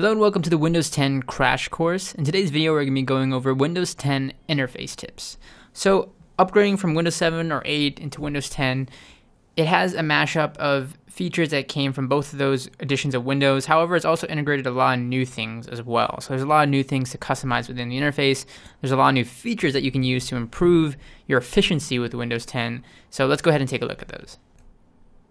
Hello and welcome to the Windows 10 crash course. In today's video, we're going to be going over Windows 10 interface tips. So upgrading from Windows 7 or 8 into Windows 10, it has a mashup of features that came from both of those editions of Windows. However, it's also integrated a lot of new things as well. So there's a lot of new things to customize within the interface. There's a lot of new features that you can use to improve your efficiency with Windows 10. So let's go ahead and take a look at those.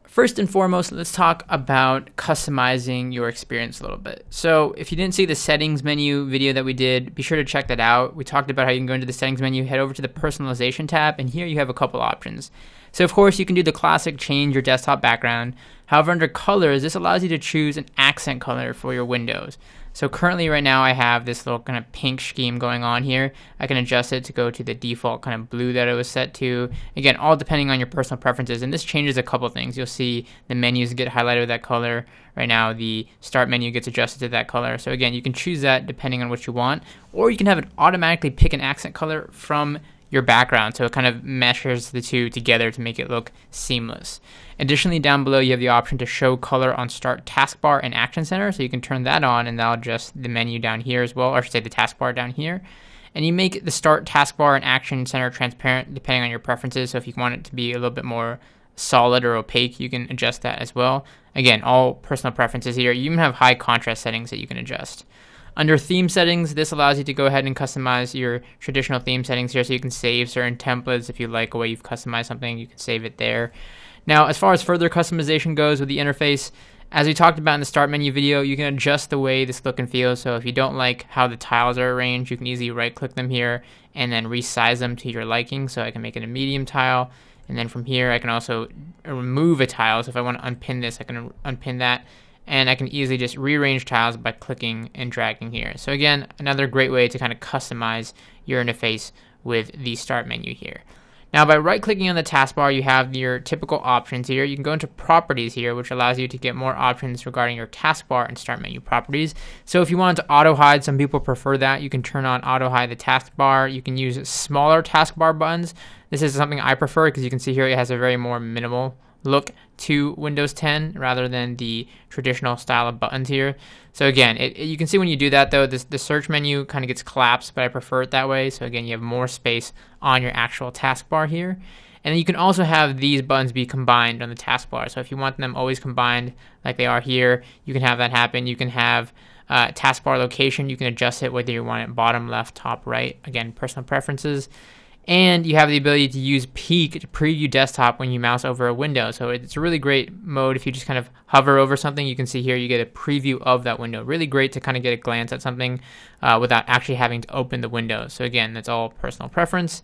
First and foremost, let's talk about customizing your experience a little bit. So if you didn't see the settings menu video that we did, be sure to check that out. We talked about how you can go into the settings menu, head over to the personalization tab, and here you have a couple options. So of course, you can do the classic change your desktop background. However, under colors, this allows you to choose an accent color for your windows. So currently right now I have this little kind of pink scheme going on here. I can adjust it to go to the default kind of blue that it was set to. Again, all depending on your personal preferences, and this changes a couple things. You'll see the menus get highlighted with that color. Right now the start menu gets adjusted to that color. So again, you can choose that depending on what you want, or you can have it automatically pick an accent color from your background, so it kind of meshes the two together to make it look seamless. Additionally, down below you have the option to show color on Start Taskbar and Action Center, so you can turn that on and that'll adjust the menu down here as well, or I should say the taskbar down here. And you make the Start Taskbar and Action Center transparent depending on your preferences, so if you want it to be a little bit more solid or opaque, you can adjust that as well. Again, all personal preferences here. You even have high contrast settings that you can adjust. Under theme settings, this allows you to go ahead and customize your traditional theme settings here, so you can save certain templates. If you like the way you've customized something, you can save it there. Now, as far as further customization goes with the interface, as we talked about in the start menu video, you can adjust the way this look and feels. So if you don't like how the tiles are arranged, you can easily right click them here and then resize them to your liking. So I can make it a medium tile, and then from here I can also remove a tile. So if I want to unpin this, I can unpin that. And I can easily just rearrange tiles by clicking and dragging here. So again, another great way to kind of customize your interface with the start menu here. Now, by right-clicking on the taskbar, you have your typical options here. You can go into properties here, which allows you to get more options regarding your taskbar and start menu properties. So if you wanted to auto-hide, some people prefer that. You can turn on auto-hide the taskbar. You can use smaller taskbar buttons. This is something I prefer because you can see here it has a very more minimal look to Windows 10 rather than the traditional style of buttons here. So again, you can see when you do that though, the search menu kind of gets collapsed, but I prefer it that way. So again, you have more space on your actual taskbar here. And then you can also have these buttons be combined on the taskbar. So if you want them always combined like they are here, you can have that happen. You can have taskbar location. You can adjust it whether you want it bottom, left, top, right. Again, personal preferences. And you have the ability to use peek to preview desktop when you mouse over a window. So it's a really great mode. If you just kind of hover over something, you can see here you get a preview of that window. Really great to kind of get a glance at something without actually having to open the window. So again, that's all personal preference.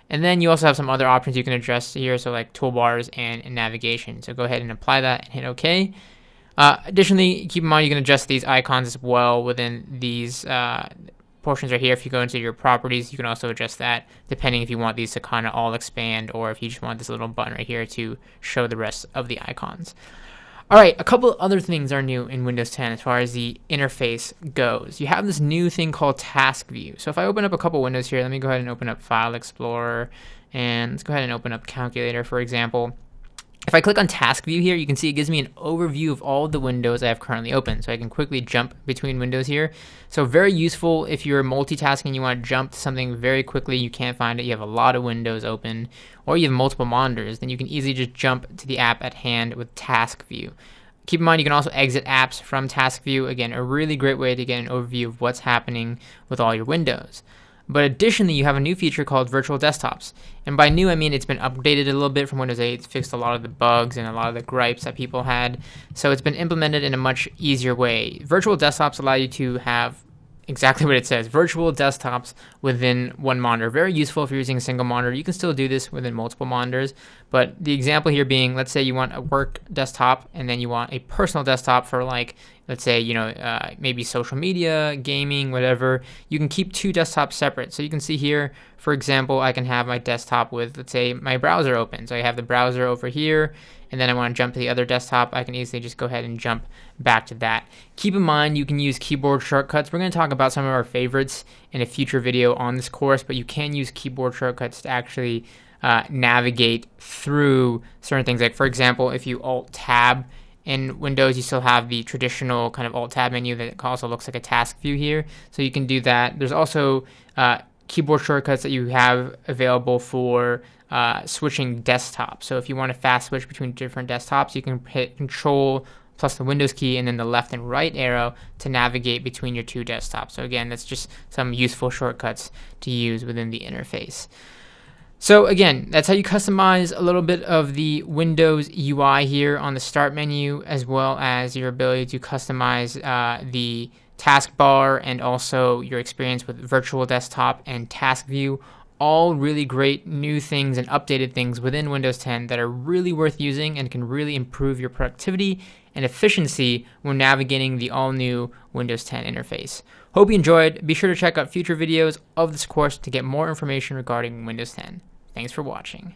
And then you also have some other options you can adjust here, so like toolbars and navigation. So go ahead and apply that and hit OK. Additionally, keep in mind you can adjust these icons as well within these portions right here. If you go into your properties, you can also adjust that depending if you want these to kind of all expand or if you just want this little button right here to show the rest of the icons. All right, a couple other things are new in Windows 10 as far as the interface goes. You have this new thing called Task View. So if I open up a couple windows here, let me go ahead and open up File Explorer, and let's go ahead and open up Calculator, for example. If I click on Task View here, you can see it gives me an overview of all the windows I have currently open. So I can quickly jump between windows here. So very useful if you're multitasking, you want to jump to something very quickly, you can't find it, you have a lot of windows open, or you have multiple monitors, then you can easily just jump to the app at hand with Task View. Keep in mind you can also exit apps from Task View. Again, a really great way to get an overview of what's happening with all your windows. But additionally, you have a new feature called virtual desktops. And by new, I mean it's been updated a little bit from Windows 8. It's fixed a lot of the bugs and a lot of the gripes that people had. So it's been implemented in a much easier way. Virtual desktops allow you to have exactly what it says, virtual desktops within one monitor. Very useful if you're using a single monitor. You can still do this within multiple monitors. But the example here being, let's say you want a work desktop and then you want a personal desktop for like, let's say, maybe social media, gaming, whatever. You can keep two desktops separate. So you can see here, for example, I can have my desktop with, let's say, my browser open. So I have the browser over here, and then I want to jump to the other desktop. I can easily just go ahead and jump back to that. Keep in mind, you can use keyboard shortcuts. We're going to talk about some of our favorites in a future video on this course, but you can use keyboard shortcuts to actually navigate through certain things. Like, for example, if you Alt-Tab In Windows, you still have the traditional kind of Alt-Tab menu that also looks like a task view here, so you can do that. There's also keyboard shortcuts that you have available for switching desktops. So if you want to fast switch between different desktops, you can hit Control plus the Windows key and then the left and right arrow to navigate between your two desktops. So again, that's just some useful shortcuts to use within the interface. So again, that's how you customize a little bit of the Windows UI here on the Start menu, as well as your ability to customize the taskbar and also your experience with Virtual Desktop and Task View. All really great new things and updated things within Windows 10 that are really worth using and can really improve your productivity and efficiency when navigating the all-new Windows 10 interface. Hope you enjoyed. Be sure to check out future videos of this course to get more information regarding Windows 10. Thanks for watching.